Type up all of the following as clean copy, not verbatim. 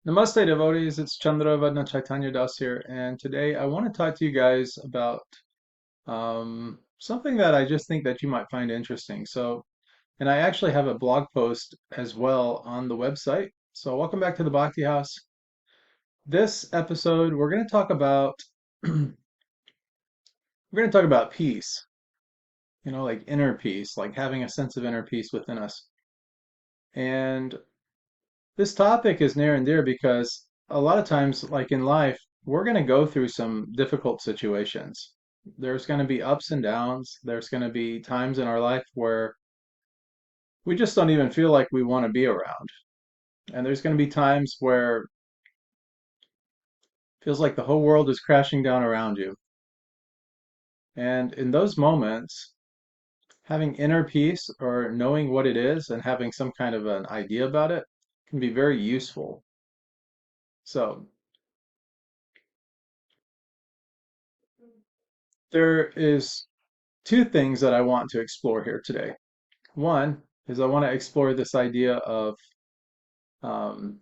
Namaste, devotees. It's Chandra Vadna Chaitanya Das here, and today I want to talk to you guys about something that I just think that you might find interesting. And I actually have a blog post as well on the website. So, welcome back to the Bhakti House. This episode, we're going to talk about we're going to talk about peace. Like inner peace, like having a sense of inner peace within us. And this topic is near and dear because a lot of times, like in life, we're going to go through some difficult situations. There's going to be ups and downs. There's going to be times in our life where we just don't even feel like we want to be around. And there's going to be times where it feels like the whole world is crashing down around you. And in those moments, having inner peace or knowing what it is and having some kind of an idea about it can be very useful. So, there is two things that I want to explore here today. One is I want to explore this idea of um,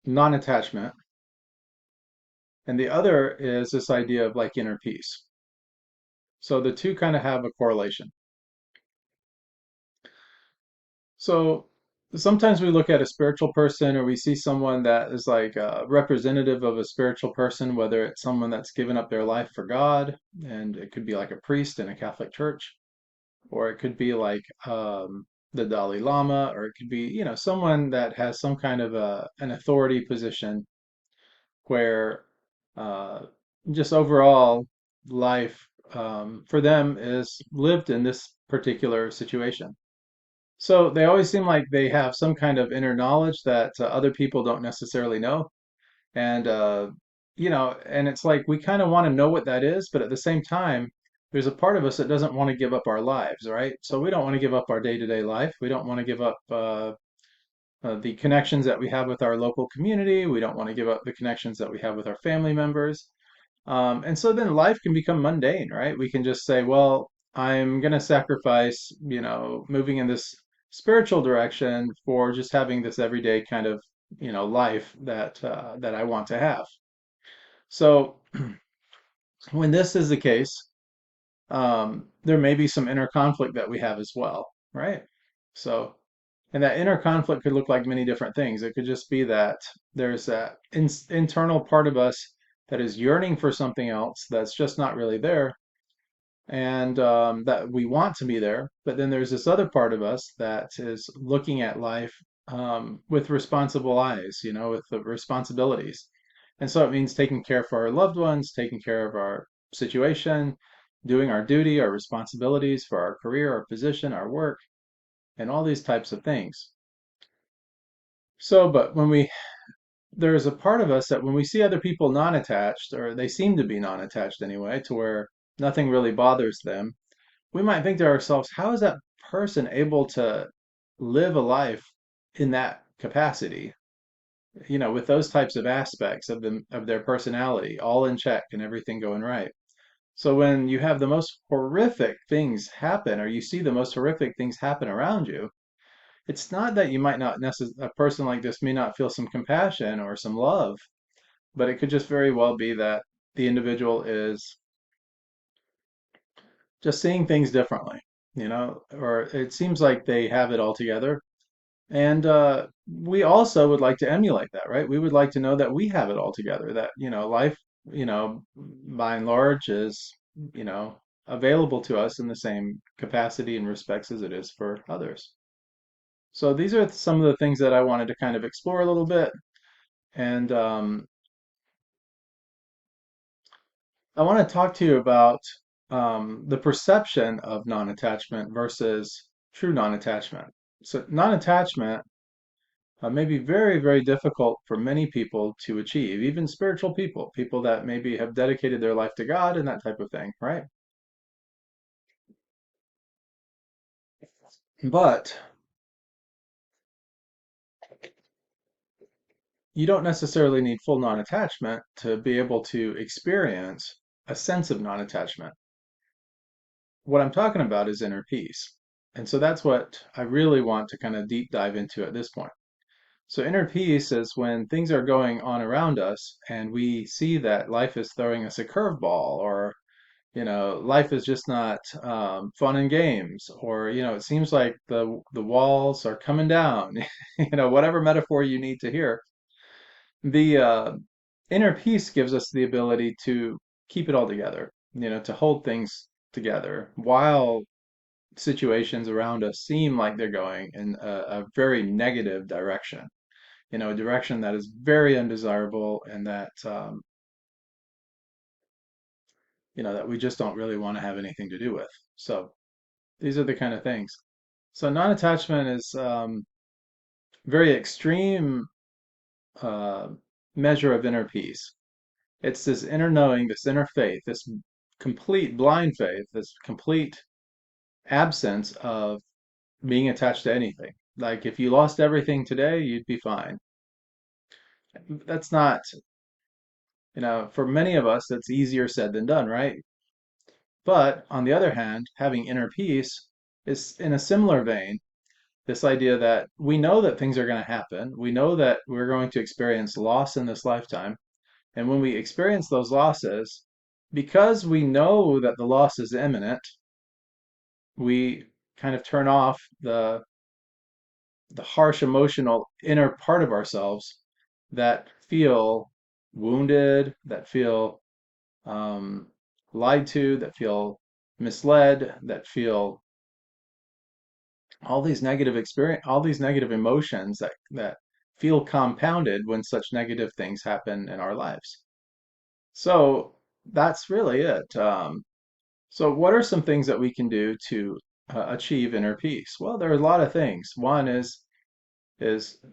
non-attachment, and the other is this idea of like inner peace. So the two kind of have a correlation. So sometimes we look at a spiritual person or we see someone that is like a representative of a spiritual person, whether it's someone that's given up their life for God, and it could be like a priest in a Catholic church, or it could be like the Dalai Lama, or it could be, someone that has some kind of an authority position where uh, just overall life for them is lived in this particular situation. So they always seem like they have some kind of inner knowledge that other people don't necessarily know. And, and it's like we kind of want to know what that is, but at the same time, there's a part of us that doesn't want to give up our lives, right? So we don't want to give up our day-to-day life. We don't want to give up the connections that we have with our local community. We don't want to give up the connections that we have with our family members. And so then life can become mundane, right? We can just say, well, I'm going to sacrifice, moving in this spiritual direction for just having this everyday kind of, life that I want to have. So when this is the case, there may be some inner conflict that we have as well, right? So, and that inner conflict could look like many different things. It could just be that there's that internal part of us that is yearning for something else that's just not really there, and that we want to be there. But then there's this other part of us that is looking at life with responsible eyes, with the responsibilities. And so it means taking care for our loved ones, taking care of our situation, doing our duty, our responsibilities for our career, our position, our work, and all these types of things. So, but there's a part of us that when we see other people non-attached, or they seem to be non-attached anyway, to where nothing really bothers them, we might think to ourselves, how is that person able to live a life in that capacity? With those types of aspects of them of their personality all in check and everything going right. So when you have the most horrific things happen, or you see the most horrific things happen around you, it's not that you might not a person like this may not feel some compassion or some love, but it could just very well be that the individual is just seeing things differently, or it seems like they have it all together. And we also would like to emulate that, right? We would like to know that we have it all together, that, life, by and large is, available to us in the same capacity and respects as it is for others. So these are some of the things that I wanted to kind of explore a little bit. And I want to talk to you about the perception of non-attachment versus true non-attachment. So non-attachment may be very, very difficult for many people to achieve, even spiritual people, people that maybe have dedicated their life to God and that type of thing, right? But you don't necessarily need full non-attachment to be able to experience a sense of non-attachment. What I'm talking about is inner peace. And so that's what I really want to kind of deep dive into at this point. So inner peace is when things are going on around us and we see that life is throwing us a curveball, or life is just not fun and games, or it seems like the walls are coming down. Whatever metaphor you need to hear. The inner peace gives us the ability to keep it all together, to hold things together while situations around us seem like they're going in a very negative direction, a direction that is very undesirable, and that we just don't really want to have anything to do with. So these are the kind of things. So non-attachment is very extreme uh, measure of inner peace. It's this inner knowing, this inner faith, this complete blind faith, this complete absence of being attached to anything. Like if you lost everything today, you'd be fine. That's not, for many of us, that's easier said than done, right? But on the other hand, having inner peace is in a similar vein. This idea that we know that things are going to happen. We know that we're going to experience loss in this lifetime. And when we experience those losses, because we know that the loss is imminent, we kind of turn off the harsh emotional inner part of ourselves that feel wounded, that feel um, lied to, that feel misled, that feel all these negative emotions that feel compounded when such negative things happen in our lives. So that's really it. So what are some things that we can do to achieve inner peace? Well, there are a lot of things. One is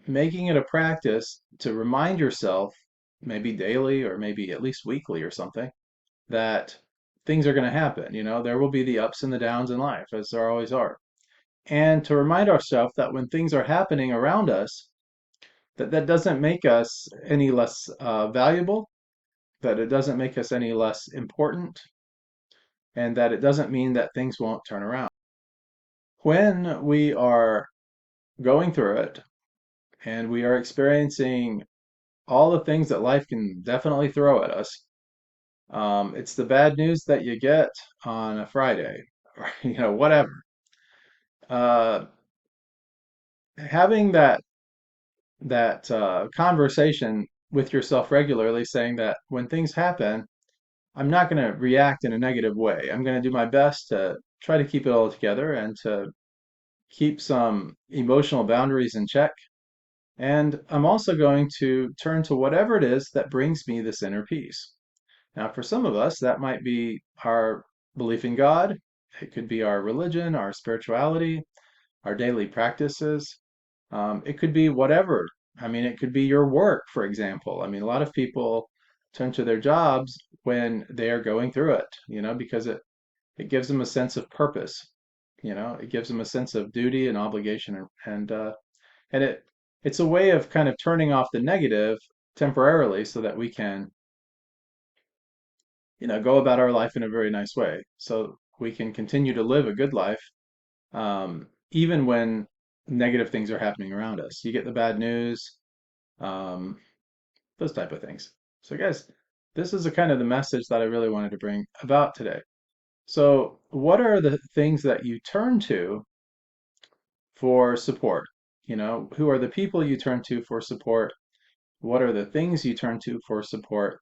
making it a practice to remind yourself, maybe daily or maybe at least weekly or something, that things are going to happen. There will be the ups and the downs in life, as there always are. And to remind ourselves that when things are happening around us, that doesn't make us any less valuable, that it doesn't make us any less important, and that it doesn't mean that things won't turn around. When we are going through it and we are experiencing all the things that life can definitely throw at us, it's the bad news that you get on a Friday, or whatever. Uh, Having that conversation with yourself regularly, saying that when things happen, I'm not going to react in a negative way. I'm going to do my best to try to keep it all together and to keep some emotional boundaries in check. And I'm also going to turn to whatever it is that brings me this inner peace. Now, for some of us, that might be our belief in God. It could be our religion, our spirituality, our daily practices. It could be whatever. I mean, it could be your work, for example. I mean, a lot of people turn to their jobs when they are going through it, because it gives them a sense of purpose. It gives them a sense of duty and obligation, and it's a way of kind of turning off the negative temporarily so that we can, go about our life in a very nice way. So we can continue to live a good life, even when negative things are happening around us. You get the bad news, um, those type of things. So, guys, this is a kind of the message that I really wanted to bring about today. So, what are the things that you turn to for support? Who are the people you turn to for support? What are the things you turn to for support?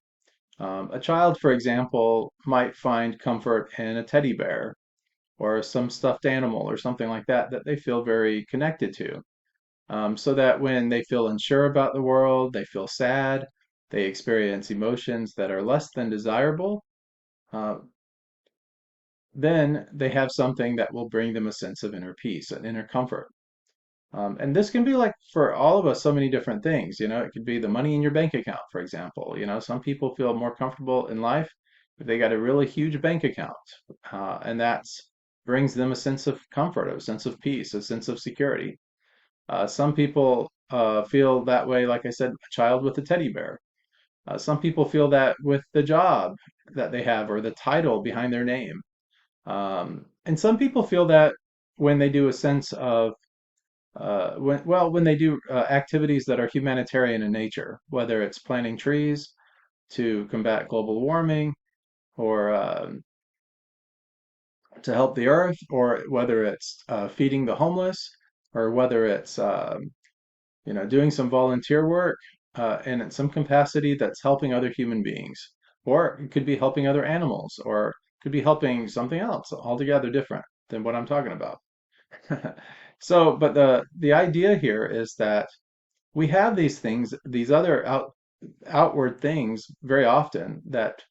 A child, for example, might find comfort in a teddy bear or some stuffed animal or something like that they feel very connected to. So that when they feel unsure about the world, they feel sad, they experience emotions that are less than desirable, uh, then they have something that will bring them a sense of inner peace and inner comfort. And this can be like for all of us, so many different things. It could be the money in your bank account, for example. Some people feel more comfortable in life if they got a really huge bank account, and that brings them a sense of comfort, a sense of peace, a sense of security. Some people feel that way, like I said, a child with a teddy bear. Some people feel that with the job that they have or the title behind their name. And some people feel that when they do a sense of when they do activities that are humanitarian in nature, whether it's planting trees to combat global warming or to help the earth, or whether it's feeding the homeless, or whether it's doing some volunteer work and in some capacity that's helping other human beings, or it could be helping other animals, or it could be helping something else altogether different than what I'm talking about. So, but the idea here is that we have these things, these other outward things very often that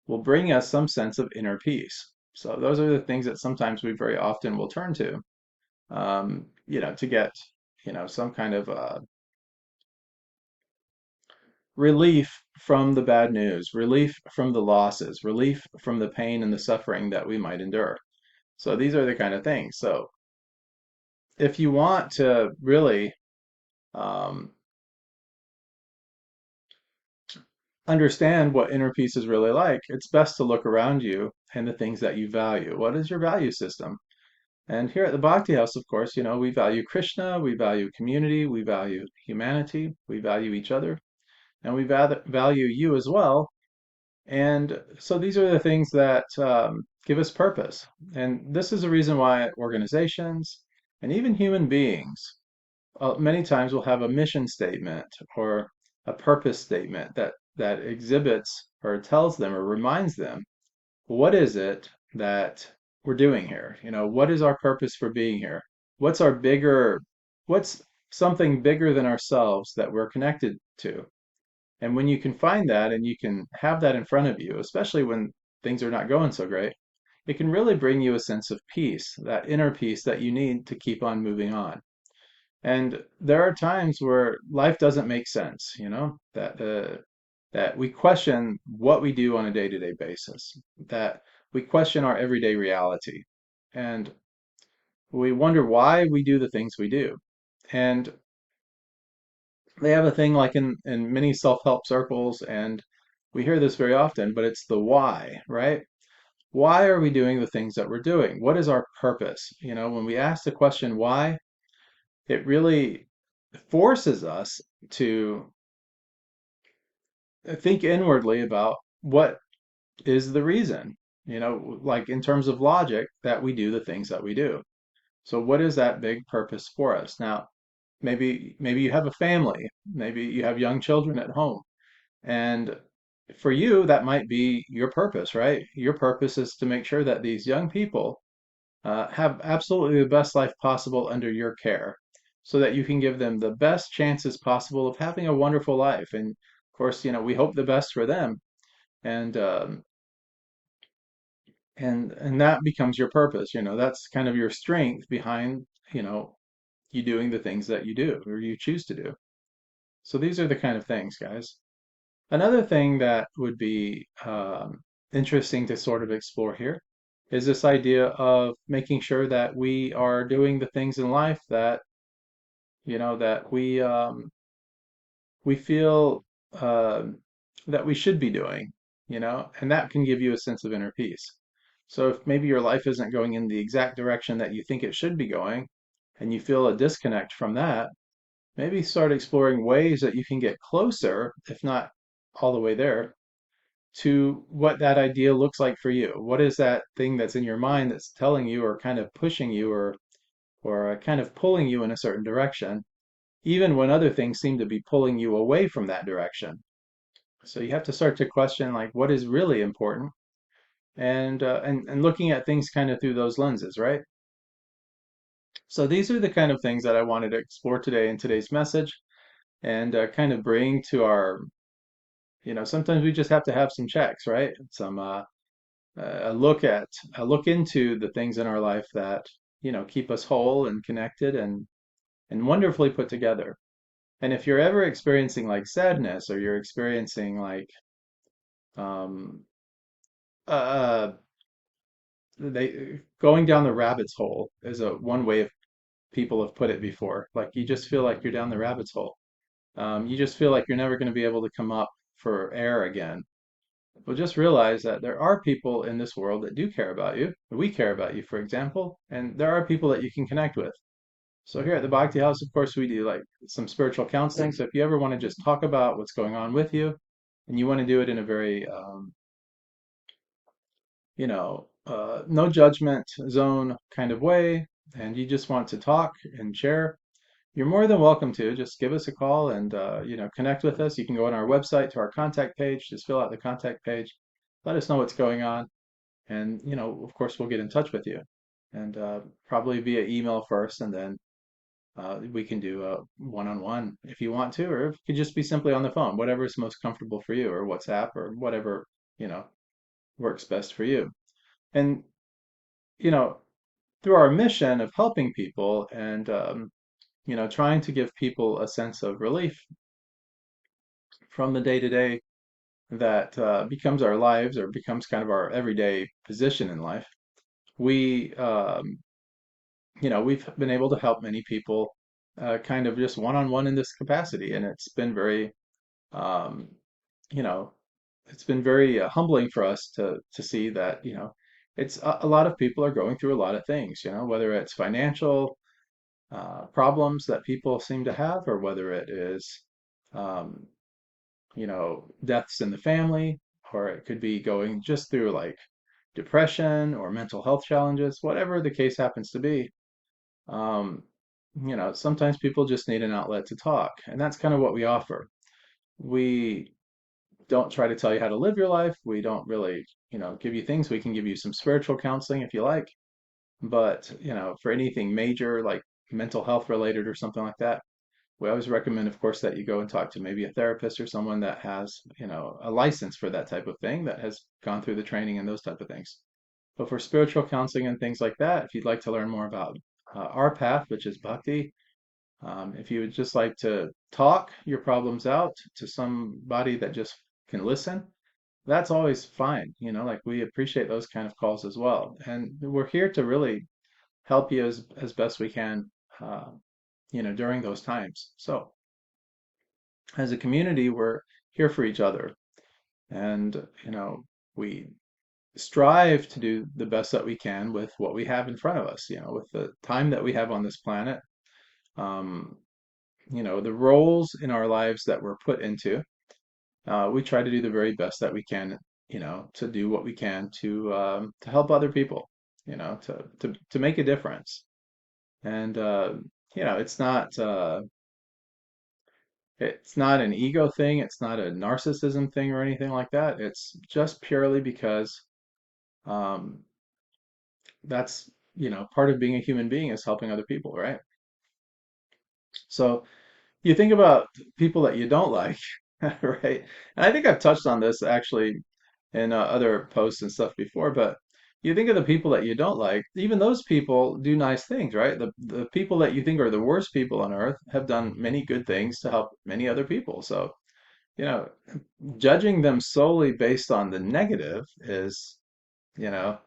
will bring us some sense of inner peace. So those are the things that sometimes we very often will turn to, to get, some kind of relief from the bad news, relief from the losses, relief from the pain and the suffering that we might endure. So these are the kind of things. So if you want to really um, understand what inner peace is really like, it's best to look around you and the things that you value. What is your value system? And here at the Bhakti House, of course, we value Krishna, we value community, we value humanity, we value each other, and we value you as well. And so these are the things that give us purpose. And this is the reason why organizations and even human beings many times will have a mission statement or a purpose statement that exhibits or tells them or reminds them what is it that we're doing here? What is our purpose for being here? What's our bigger, what's something bigger than ourselves that we're connected to? And when you can find that and you can have that in front of you, especially when things are not going so great, it can really bring you a sense of peace, that inner peace that you need to keep on moving on. And there are times where life doesn't make sense, that we question what we do on a day-to-day basis, that we question our everyday reality, and we wonder why we do the things we do. And they have a thing like in many self-help circles, and we hear this very often, but it's the why, right? Why are we doing the things that we're doing? What is our purpose? When we ask the question why, it really forces us to think inwardly about what is the reason, like in terms of logic, that we do the things that we do. So what is that big purpose for us? Now, maybe you have a family, maybe you have young children at home, and for you, that might be your purpose, right? Your purpose is to make sure that these young people have absolutely the best life possible under your care so that you can give them the best chances possible of having a wonderful life. And of course, we hope the best for them. And and that becomes your purpose. That's kind of your strength behind, you doing the things that you do or you choose to do. So these are the kind of things, guys. Another thing that would be interesting to sort of explore here is this idea of making sure that we are doing the things in life that that we feel that we should be doing, and that can give you a sense of inner peace. So if maybe your life isn't going in the exact direction that you think it should be going, and you feel a disconnect from that, maybe start exploring ways that you can get closer, if not all the way there, to what that idea looks like for you. What is that thing that's in your mind that's telling you or kind of pushing you or kind of pulling you in a certain direction, even when other things seem to be pulling you away from that direction. So you have to start to question like what is really important and looking at things kind of through those lenses, right? So these are the kind of things that I wanted to explore today in today's message and kind of bring to our, sometimes we just have to have some checks, right? Some a look into the things in our life that keep us whole and connected and wonderfully put together. And if you're ever experiencing like sadness or you're experiencing like um, uh, they going down the rabbit's hole is a one way of people have put it before. Like you just feel like you're down the rabbit's hole. You just feel like you're never going to be able to come up for air again. Well, just realize that there are people in this world that do care about you. We care about you, for example, and there are people that you can connect with. So here at the Bhakti House, of course, we do like some spiritual counseling. So if you ever want to just talk about what's going on with you, and you want to do it in a very, no judgment zone kind of way, and you just want to talk and share, you're more than welcome to. Just give us a call and, connect with us. You can go on our website to our contact page, just fill out the contact page, let us know what's going on, and, of course, we'll get in touch with you. And probably via email first, and then we can do a one-on-one if you want to, or it could just be simply on the phone, whatever is most comfortable for you, or WhatsApp, or whatever, you know, works best for you. And, you know, through our mission of helping people and, trying to give people a sense of relief from the day to day that becomes our lives or becomes kind of our everyday position in life, we, we've been able to help many people kind of just one-on-one in this capacity. And it's been very, um, you know, it's been very humbling for us to see that, it's a lot of people are going through a lot of things, whether it's financial problems that people seem to have, or whether it is, um, deaths in the family, or it could be going just through like depression or mental health challenges, whatever the case happens to be. Um, Sometimes people just need an outlet to talk, and that's kind of what we offer. We don't try to tell you how to live your life. We don't really, give you things. We can give you some spiritual counseling if you like, but, for anything major like mental health related or something like that, we always recommend, of course, that you go and talk to maybe a therapist or someone that has, a license for that type of thing, that has gone through the training and those type of things. But for spiritual counseling and things like that, if you'd like to learn more about our path, which is bhakti, if you would just like to talk your problems out to somebody that just can listen, that's always fine. Like we appreciate those kind of calls as well. And we're here to really help you as best we can, uh, during those times. So as a community, we're here for each other. And, we strive to do the best that we can with what we have in front of us, with the time that we have on this planet. Um, the roles in our lives that we're put into, we try to do the very best that we can, to do what we can to help other people, to make a difference. And it's not an ego thing, it's not a narcissism thing or anything like that. It's just purely because um, that's, part of being a human being is helping other people, right? So you think about people that you don't like, right? And I think I've touched on this actually in other posts and stuff before, but you think of the people that you don't like, even those people do nice things, right? The people that you think are the worst people on earth have done many good things to help many other people. So, you know, judging them solely based on the negative is, you know,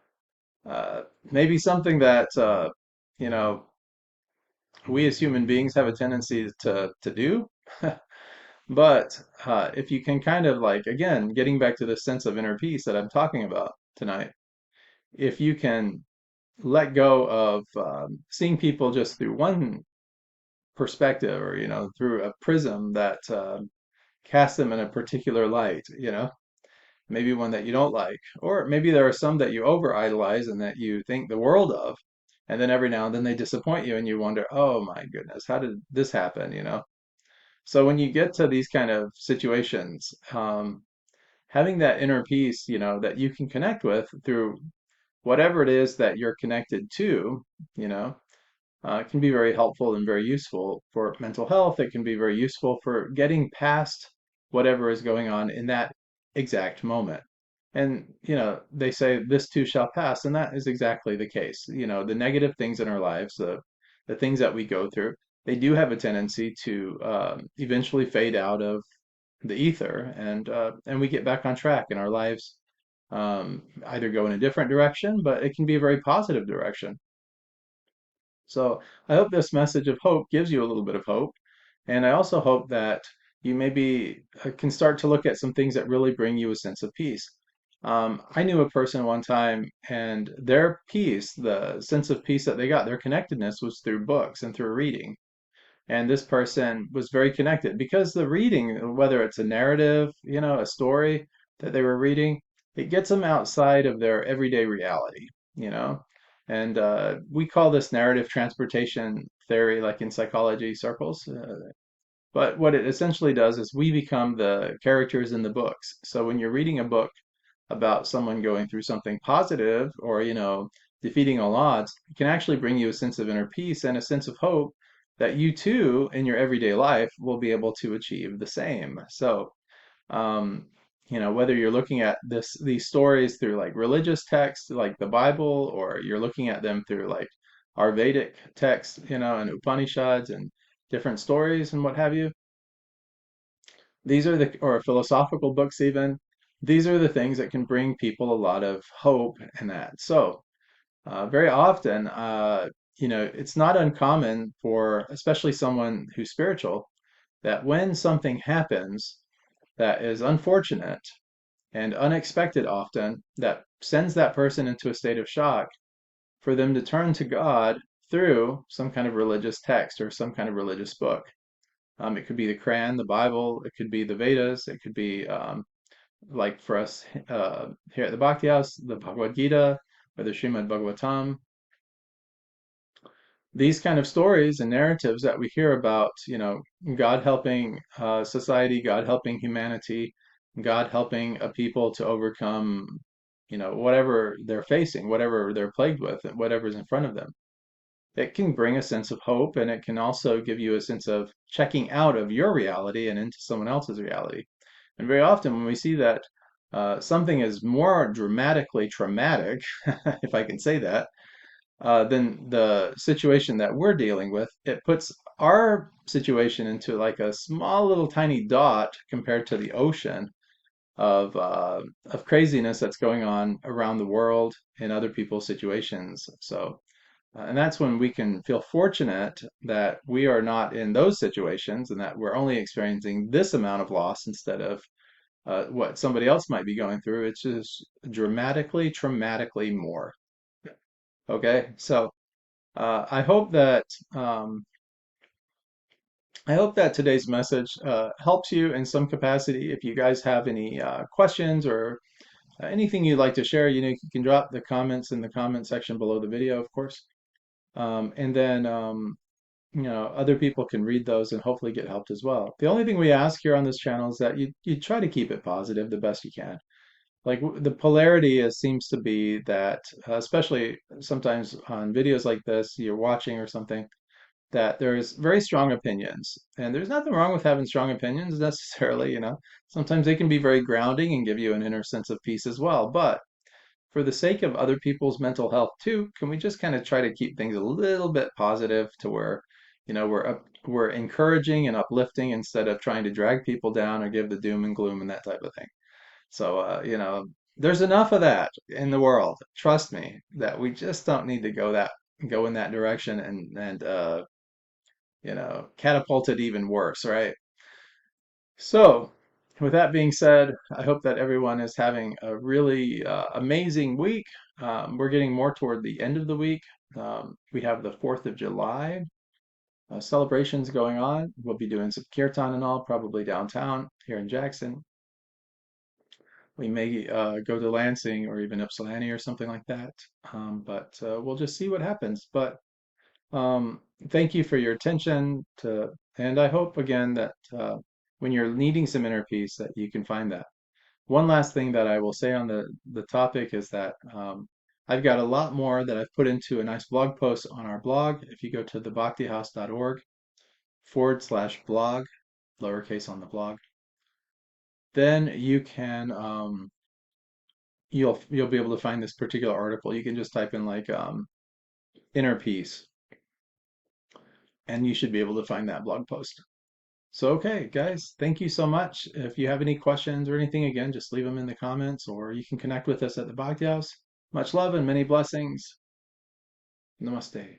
maybe something that, you know, we as human beings have a tendency to do. But if you can kind of like, again, getting back to the sense of inner peace that I'm talking about tonight, if you can let go of seeing people just through one perspective, or, through a prism that casts them in a particular light, maybe one that you don't like, or maybe there are some that you over idolize and that you think the world of, and then every now and then they disappoint you and you wonder, oh my goodness, how did this happen? So when you get to these kind of situations, having that inner peace, that you can connect with through whatever it is that you're connected to, you know, can be very helpful and very useful for mental health. It can be very useful for getting past whatever is going on in that exact moment. And, they say this too shall pass, and that is exactly the case. The negative things in our lives, the things that we go through, they do have a tendency to eventually fade out of the ether, and we get back on track, and our lives either go in a different direction, but it can be a very positive direction. So I hope this message of hope gives you a little bit of hope. And I also hope that, you maybe can start to look at some things that really bring you a sense of peace. I knew a person one time, and their peace, the sense of peace that they got, their connectedness was through books and through reading. And this person was very connected because the reading, whether it's a narrative, a story that they were reading, it gets them outside of their everyday reality, you know? And we call this narrative transportation theory, like in psychology circles. But what it essentially does is we become the characters in the books. So when you're reading a book about someone going through something positive or, defeating all odds, it can actually bring you a sense of inner peace and a sense of hope that you too, in your everyday life, will be able to achieve the same. So, um, whether you're looking at these stories through like religious texts like the Bible, or you're looking at them through like our Vedic texts, and Upanishads and different stories and what have you, or philosophical books even, these are the things that can bring people a lot of hope and that. So, very often, it's not uncommon for, especially someone who's spiritual, that when something happens that is unfortunate and unexpected often, that sends that person into a state of shock, for them to turn to God through some kind of religious text or some kind of religious book. It could be the Quran, the Bible, it could be the Vedas, it could be like for us here at the Bhakti House, the Bhagavad Gita or the Srimad Bhagavatam. These kind of stories and narratives that we hear about, God helping society, God helping humanity, God helping a people to overcome, whatever they're facing, whatever they're plagued with, and whatever's in front of them. It can bring a sense of hope, and it can also give you a sense of checking out of your reality and into someone else's reality. And very often, when we see that something is more dramatically traumatic, if I can say that, than the situation that we're dealing with, it puts our situation into like a small little tiny dot compared to the ocean of craziness that's going on around the world in other people's situations. So, and that's when we can feel fortunate that we are not in those situations and that we're only experiencing this amount of loss instead of what somebody else might be going through. It's just dramatically, traumatically more. Okay, so I hope that um, today's message helps you in some capacity. If you guys have any questions or anything you'd like to share, you can drop the comments in the comment section below the video, of course. And then other people can read those and hopefully get helped as well. The only thing we ask here on this channel is that you try to keep it positive the best you can. Like the polarity seems to be that, especially sometimes on videos like this, you're watching or something, that there's very strong opinions. And there's nothing wrong with having strong opinions necessarily, Sometimes they can be very grounding and give you an inner sense of peace as well. But for the sake of other people's mental health too, can we just kind of try to keep things a little bit positive to where, we're encouraging and uplifting instead of trying to drag people down or give the doom and gloom and that type of thing. So, there's enough of that in the world. Trust me, that we just don't need to go in that direction and catapult it even worse, right? So, with that being said, I hope that everyone is having a really amazing week. We're getting more toward the end of the week. We have the 4th of July celebrations going on. We'll be doing some kirtan and all, probably downtown here in Jackson. We may go to Lansing or even Ypsilanti or something like that. But we'll just see what happens. But thank you for your attention and I hope again that when you're needing some inner peace that you can find that. One last thing that I will say on the topic is that I've got a lot more that I've put into a nice blog post on our blog. If you go to thebhaktihouse.org/blog, lowercase on the blog, then you can you'll be able to find this particular article. You can just type in like inner peace, and you should be able to find that blog post. So, okay, guys, thank you so much. If you have any questions or anything, again, just leave them in the comments or you can connect with us at the Bhakti House. Much love and many blessings. Namaste.